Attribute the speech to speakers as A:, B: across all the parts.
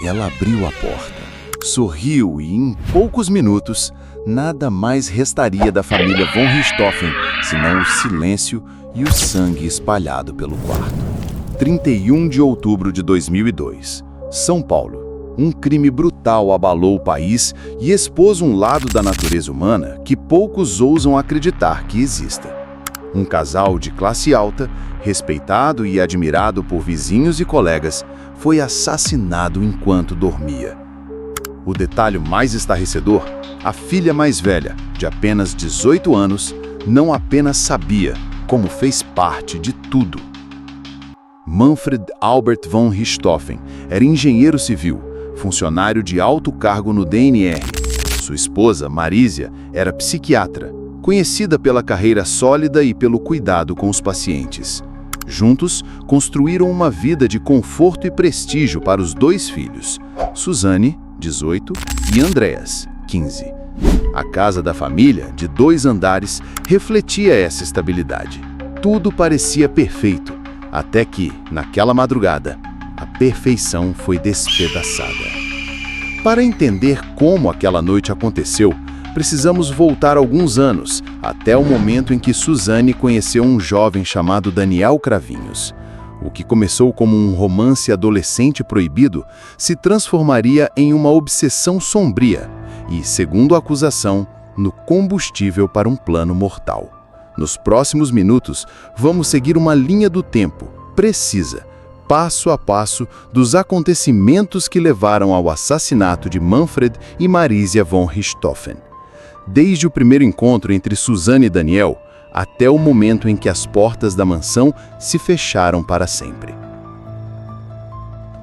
A: Ela abriu a porta, sorriu e, em poucos minutos, nada mais restaria da família von Richthofen senão o silêncio e o sangue espalhado pelo quarto. 31 de outubro de 2002, São Paulo. Um crime brutal abalou o país e expôs um lado da natureza humana que poucos ousam acreditar que exista. Um casal de classe alta, respeitado e admirado por vizinhos e colegas, foi assassinado enquanto dormia. O detalhe mais estarrecedor: a filha mais velha, de apenas 18 anos, não apenas sabia, como fez parte de tudo. Manfred Albert von Richthofen era engenheiro civil, funcionário de alto cargo no DNR. Sua esposa, Marísia, era psiquiatra, conhecida pela carreira sólida e pelo cuidado com os pacientes. Juntos, construíram uma vida de conforto e prestígio para os dois filhos, Suzane, 18, e Andreas, 15. A casa da família, de 2 andares, refletia essa estabilidade. Tudo parecia perfeito, até que, naquela madrugada, a perfeição foi despedaçada. Para entender como aquela noite aconteceu, precisamos voltar alguns anos, até o momento em que Suzane conheceu um jovem chamado Daniel Cravinhos. O que começou como um romance adolescente proibido se transformaria em uma obsessão sombria e, segundo a acusação, no combustível para um plano mortal. Nos próximos minutos, vamos seguir uma linha do tempo precisa, passo a passo, dos acontecimentos que levaram ao assassinato de Manfred e Marísia von Richthofen. Desde o primeiro encontro entre Suzane e Daniel, até o momento em que as portas da mansão se fecharam para sempre.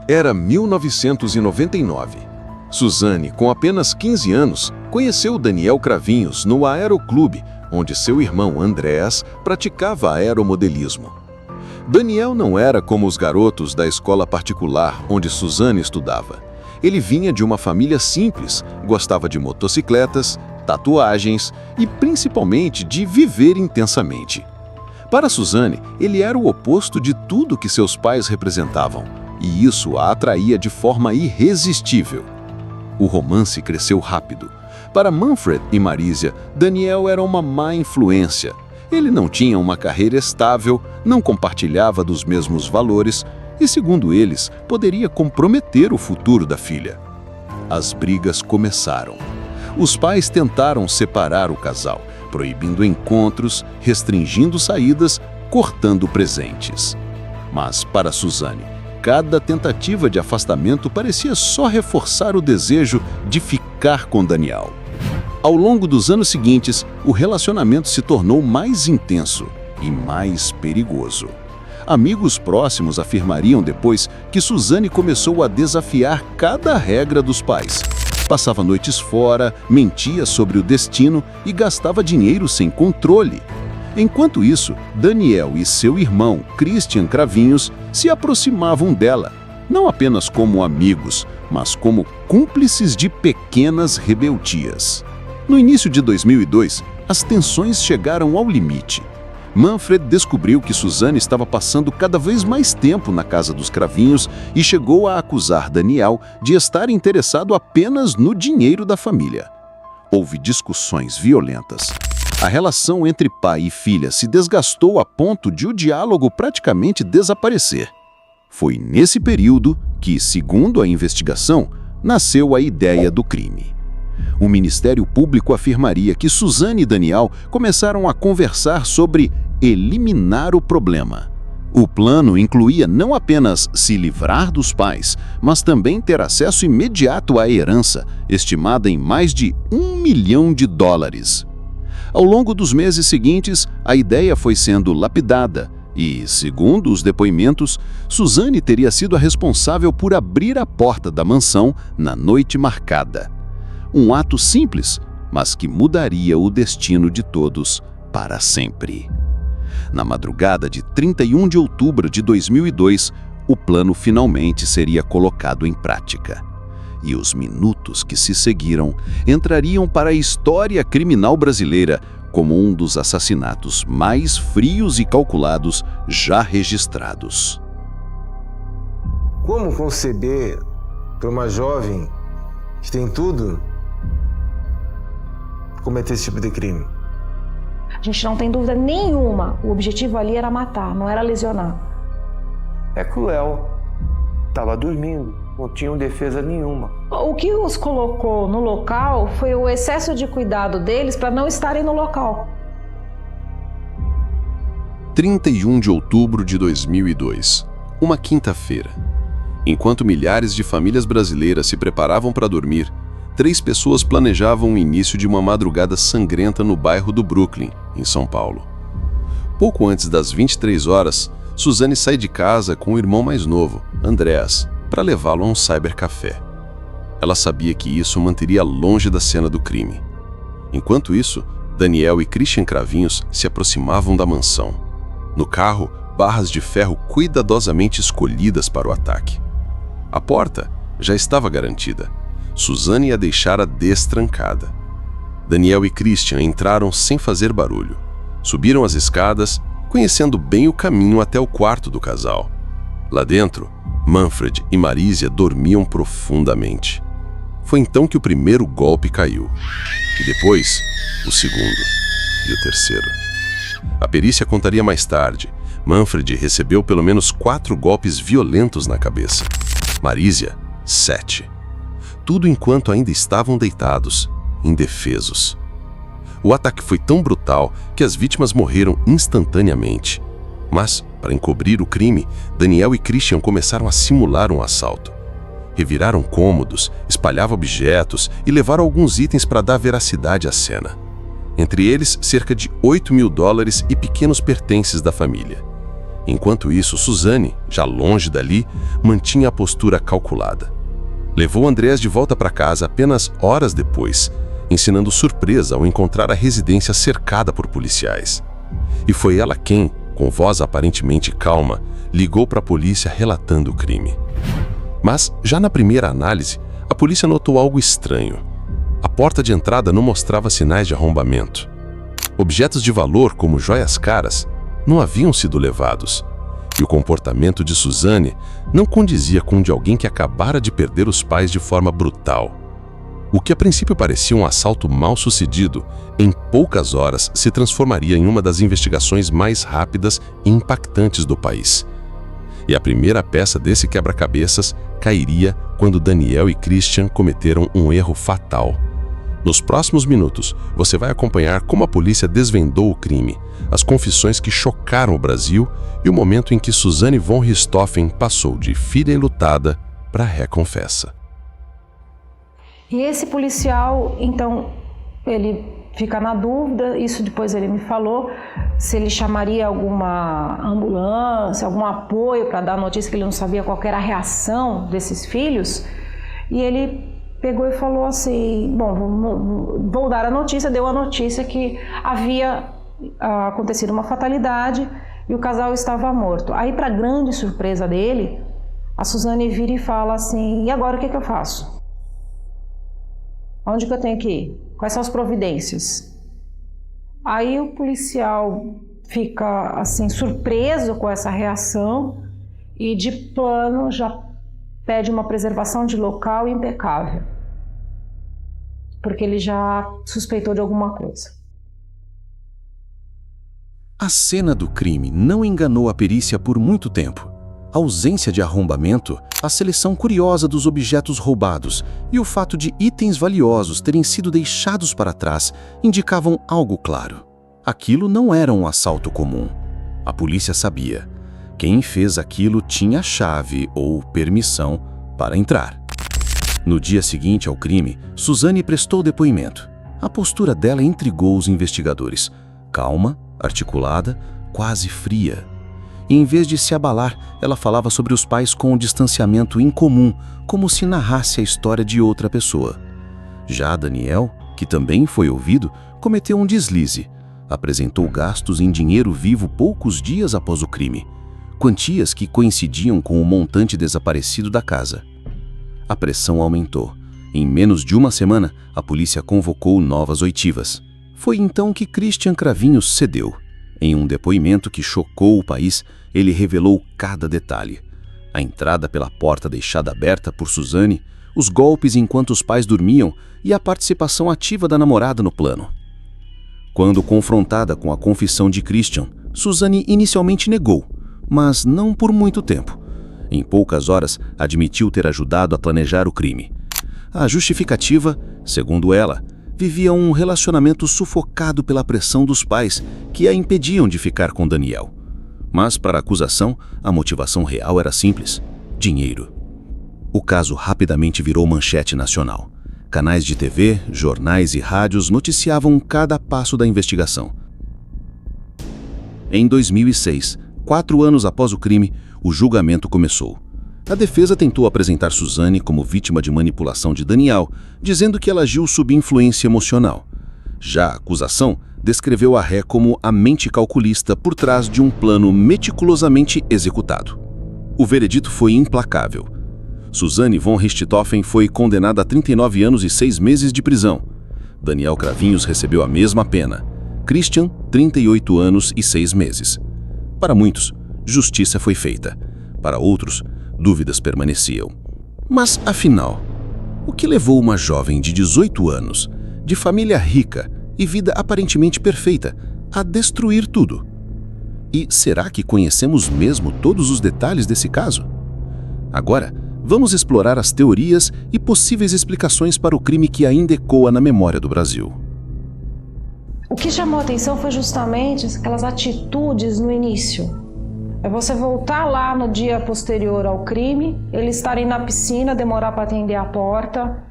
B: Era 1999. Suzane, com apenas 15 anos, conheceu Daniel Cravinhos no aeroclube, onde seu irmão Andreas praticava aeromodelismo. Daniel não era como os garotos da escola particular onde Suzane estudava. Ele vinha de uma família simples, gostava de motocicletas, tatuagens e principalmente de viver intensamente. Para Suzane, ele era o oposto de tudo que seus pais representavam, e isso a atraía de forma irresistível. O romance cresceu rápido. Para Manfred e Marísia, Daniel era uma má influência. Ele não tinha uma carreira estável, não compartilhava dos mesmos valores e, segundo eles, poderia comprometer o futuro da filha. As brigas começaram. Os pais tentaram separar o casal, proibindo encontros, restringindo saídas, cortando presentes. Mas, para Suzane, cada tentativa de afastamento parecia só reforçar o desejo de ficar com Daniel. Ao longo dos anos seguintes, o relacionamento se tornou mais intenso e mais perigoso. Amigos próximos afirmariam depois que Suzane começou a desafiar cada regra dos pais. Passava noites fora, mentia sobre o destino e gastava dinheiro sem controle. Enquanto isso, Daniel e seu irmão, Christian Cravinhos, se aproximavam dela, não apenas como amigos, mas como cúmplices de pequenas rebeldias. No início de 2002, as tensões chegaram ao limite. Manfred descobriu que Suzane estava passando cada vez mais tempo na casa dos Cravinhos e chegou a acusar Daniel de estar interessado apenas no dinheiro da família. Houve discussões violentas. A relação entre pai e filha se desgastou a ponto de o diálogo praticamente desaparecer. Foi nesse período que, segundo a investigação, nasceu a ideia do crime. O Ministério Público afirmaria que Suzane e Daniel começaram a conversar sobre eliminar o problema. O plano incluía não apenas se livrar dos pais, mas também ter acesso imediato à herança, estimada em mais de $1 milhão. Ao longo dos meses seguintes, a ideia foi sendo lapidada e, segundo os depoimentos, Suzane teria sido a responsável por abrir a porta da mansão na noite marcada. Um ato simples, mas que mudaria o destino de todos para sempre. Na madrugada de 31 de outubro de 2002, o plano finalmente seria colocado em prática. E os minutos que se seguiram entrariam para a história criminal brasileira como um dos assassinatos mais frios e calculados já registrados.
C: Como conceber para uma jovem que tem tudo cometer esse tipo de crime?
D: A gente não tem dúvida nenhuma. O objetivo ali era matar, não era lesionar.
E: É cruel. Tava dormindo, não tinham defesa nenhuma.
D: O que os colocou no local foi o excesso de cuidado deles para não estarem no local.
B: 31 de outubro de 2002, uma quinta-feira. Enquanto milhares de famílias brasileiras se preparavam para dormir, 3 pessoas planejavam o início de uma madrugada sangrenta no bairro do Brooklyn, em São Paulo. Pouco antes das 23 horas, Suzane sai de casa com o irmão mais novo, Andreas, para levá-lo a um cybercafé. Ela sabia que isso o manteria longe da cena do crime. Enquanto isso, Daniel e Christian Cravinhos se aproximavam da mansão. No carro, barras de ferro cuidadosamente escolhidas para o ataque. A porta já estava garantida. Suzane a deixara destrancada. Daniel e Christian entraram sem fazer barulho. Subiram as escadas, conhecendo bem o caminho até o quarto do casal. Lá dentro, Manfred e Marísia dormiam profundamente. Foi então que o primeiro golpe caiu. E depois, o segundo e o terceiro. A perícia contaria mais tarde. Manfred recebeu pelo menos 4 golpes violentos na cabeça. Marísia, 7. Tudo enquanto ainda estavam deitados, indefesos. O ataque foi tão brutal que as vítimas morreram instantaneamente. Mas, para encobrir o crime, Daniel e Christian começaram a simular um assalto. Reviraram cômodos, espalhavam objetos e levaram alguns itens para dar veracidade à cena. Entre eles, cerca de $8.000 e pequenos pertences da família. Enquanto isso, Suzane, já longe dali, mantinha a postura calculada. Levou Andrés de volta para casa apenas horas depois, ensinando surpresa ao encontrar a residência cercada por policiais. E foi ela quem, com voz aparentemente calma, ligou para a polícia relatando o crime. Mas, já na primeira análise, a polícia notou algo estranho. A porta de entrada não mostrava sinais de arrombamento. Objetos de valor, como joias caras, não haviam sido levados. E o comportamento de Suzane não condizia com o de alguém que acabara de perder os pais de forma brutal. O que a princípio parecia um assalto mal sucedido, em poucas horas se transformaria em uma das investigações mais rápidas e impactantes do país. E a primeira peça desse quebra-cabeças cairia quando Daniel e Christian cometeram um erro fatal. Nos próximos minutos, você vai acompanhar como a polícia desvendou o crime, as confissões que chocaram o Brasil e o momento em que Suzane von Richthofen passou de filha enlutada para reconfessa.
D: E esse policial, então, ele fica na dúvida, isso depois ele me falou, se ele chamaria alguma ambulância, algum apoio para dar notícia, que ele não sabia qual era a reação desses filhos. E ele pegou e falou assim, bom, vou dar a notícia, deu a notícia que havia acontecido uma fatalidade e o casal estava morto. Aí, para grande surpresa dele, a Suzane vira e fala assim, e agora o que eu faço? Onde que eu tenho que ir? Quais são as providências? Aí o policial fica assim surpreso com essa reação e de plano já pede uma preservação de local impecável, porque ele já suspeitou de alguma coisa.
A: A cena do crime não enganou a perícia por muito tempo. A ausência de arrombamento, a seleção curiosa dos objetos roubados e o fato de itens valiosos terem sido deixados para trás indicavam algo claro. Aquilo não era um assalto comum. A polícia sabia. Quem fez aquilo tinha chave ou permissão para entrar. No dia seguinte ao crime, Suzane prestou depoimento. A postura dela intrigou os investigadores. Calma, articulada, quase fria. E em vez de se abalar, ela falava sobre os pais com um distanciamento incomum, como se narrasse a história de outra pessoa. Já Daniel, que também foi ouvido, cometeu um deslize. Apresentou gastos em dinheiro vivo poucos dias após o crime, quantias que coincidiam com o montante desaparecido da casa. A pressão aumentou. Em menos de uma semana, a polícia convocou novas oitivas. Foi então que Christian Cravinhos cedeu. Em um depoimento que chocou o país, ele revelou cada detalhe. A entrada pela porta deixada aberta por Suzane,
F: os golpes enquanto os pais dormiam e a participação ativa da namorada no plano. Quando confrontada com a confissão de Christian, Suzane inicialmente negou, mas não por muito tempo. Em poucas horas, admitiu ter ajudado a planejar o crime. A justificativa, segundo ela, vivia um relacionamento sufocado pela pressão dos pais que a impediam de ficar com Daniel. Mas para a acusação, a motivação real era simples: dinheiro. O caso rapidamente virou manchete nacional. Canais de TV, jornais e rádios noticiavam cada passo da investigação. Em 2006, 4 anos após o crime, o julgamento começou. A defesa tentou apresentar Suzane como vítima de manipulação de Daniel, dizendo que ela agiu sob influência emocional. Já a acusação descreveu a ré como a mente calculista por trás de um plano meticulosamente executado. O veredito foi implacável. Suzane von Richthofen foi condenada a 39 anos e 6 meses de prisão. Daniel Cravinhos recebeu a mesma pena. Christian, 38 anos e 6 meses. Para muitos, justiça foi feita. Para outros, dúvidas permaneciam. Mas, afinal, o que levou uma jovem de 18 anos, de família rica e vida aparentemente perfeita, a destruir tudo? E será que conhecemos mesmo todos os detalhes desse caso? Agora, vamos explorar as teorias e possíveis explicações para o crime que ainda ecoa na memória do Brasil.
D: O que chamou a atenção foi justamente aquelas atitudes no início. É você voltar lá no dia posterior ao crime, eles estarem na piscina, demorar para atender a porta,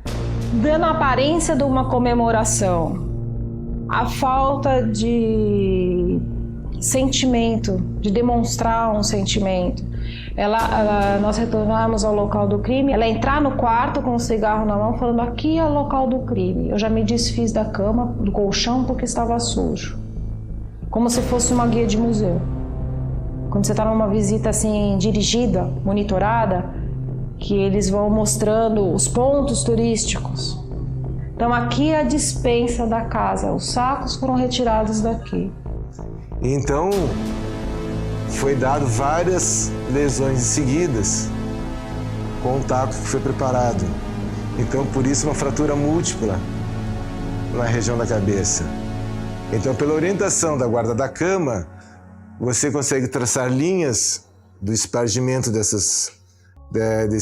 D: dando a aparência de uma comemoração. A falta de sentimento, de demonstrar um sentimento. Nós retornamos ao local do crime, ela entrar no quarto com um cigarro na mão, falando: aqui é o local do crime. Eu já me desfiz da cama, do colchão, porque estava sujo. Como se fosse uma guia de museu. Quando você está numa visita assim dirigida, monitorada, que eles vão mostrando os pontos turísticos. Então aqui é a despensa da casa, os sacos foram retirados daqui.
C: Então, foi dado várias lesões seguidas com o taco que foi preparado. Então, por isso, uma fratura múltipla na região da cabeça. Então, pela orientação da guarda da cama, você consegue traçar linhas do espargimento desses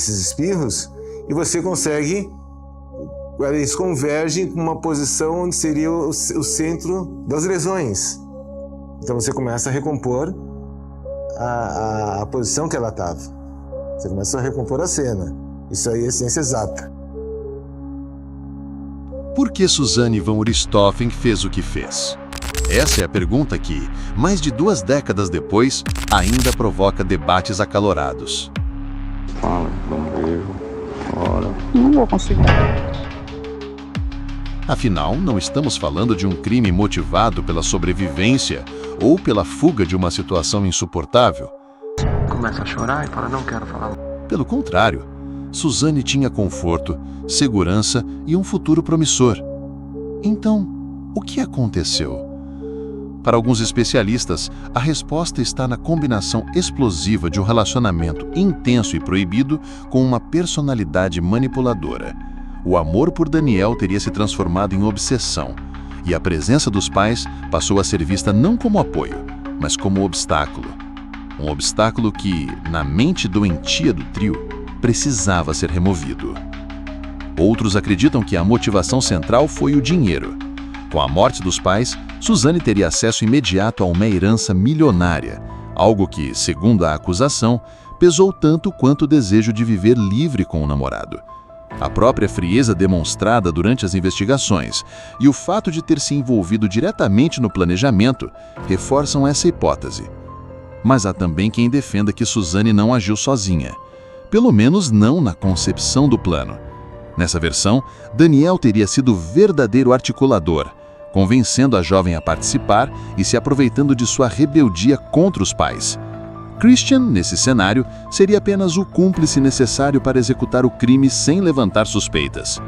C: espirros e você consegue, eles convergem com uma posição onde seria o centro das lesões. Então você começa a recompor a posição que ela estava. Você começa a recompor a cena. Isso aí é ciência exata.
A: Por que Suzane von Richthofen fez o que fez? Essa é a pergunta que, mais de 2 décadas depois, ainda provoca debates acalorados.
G: Fala, vamos ver. Bora. Não vou conseguir.
A: Afinal, não estamos falando de um crime motivado pela sobrevivência ou pela fuga de uma situação insuportável.
G: Começa a chorar e fala: não quero falar.
A: Pelo contrário, Suzane tinha conforto, segurança e um futuro promissor. Então, o que aconteceu? Para alguns especialistas, a resposta está na combinação explosiva de um relacionamento intenso e proibido com uma personalidade manipuladora. O amor por Daniel teria se transformado em obsessão, e a presença dos pais passou a ser vista não como apoio, mas como obstáculo. Um obstáculo que, na mente doentia do trio, precisava ser removido. Outros acreditam que a motivação central foi o dinheiro. Com a morte dos pais, Suzane teria acesso imediato a uma herança milionária, algo que, segundo a acusação, pesou tanto quanto o desejo de viver livre com o namorado. A própria frieza demonstrada durante as investigações e o fato de ter se envolvido diretamente no planejamento reforçam essa hipótese. Mas há também quem defenda que Suzane não agiu sozinha, pelo menos não na concepção do plano. Nessa versão, Daniel teria sido o verdadeiro articulador, convencendo a jovem a participar e se aproveitando de sua rebeldia contra os pais. Christian, nesse cenário, seria apenas o cúmplice necessário para executar o crime sem levantar suspeitas.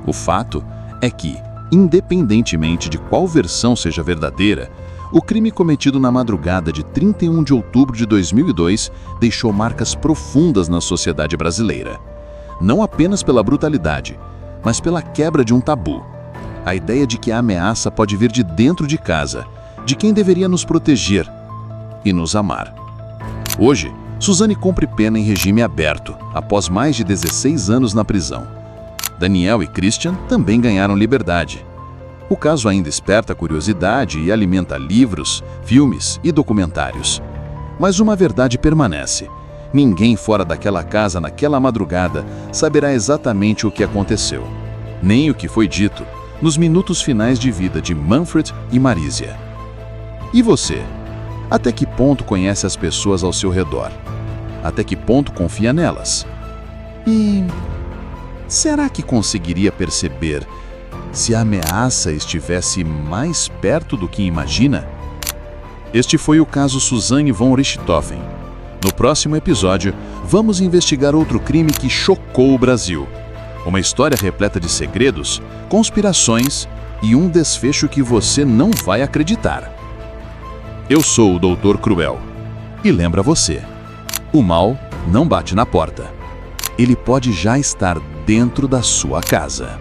A: O fato é que, independentemente de qual versão seja verdadeira, o crime cometido na madrugada de 31 de outubro de 2002 deixou marcas profundas na sociedade brasileira. não apenas pela brutalidade, mas pela quebra de um tabu. A ideia de que a ameaça pode vir de dentro de casa, de quem deveria nos proteger e nos amar. Hoje, Suzane cumpre pena em regime aberto, após mais de 16 anos na prisão. Daniel e Christian também ganharam liberdade. O caso ainda desperta curiosidade e alimenta livros, filmes e documentários. Mas uma verdade permanece. Ninguém fora daquela casa naquela madrugada saberá exatamente o que aconteceu, nem o que foi dito nos minutos finais de vida de Manfred e Marisia. E você? Até que ponto conhece as pessoas ao seu redor? Até que ponto confia nelas? E será que conseguiria perceber se a ameaça estivesse mais perto do que imagina? Este foi o caso Suzane von Richthofen. No próximo episódio, vamos investigar outro crime que chocou o Brasil. Uma história repleta de segredos, conspirações e um desfecho que você não vai acreditar. Eu sou o Dr. Cruel. E lembra você, o mal não bate na porta. Ele pode já estar dentro da sua casa.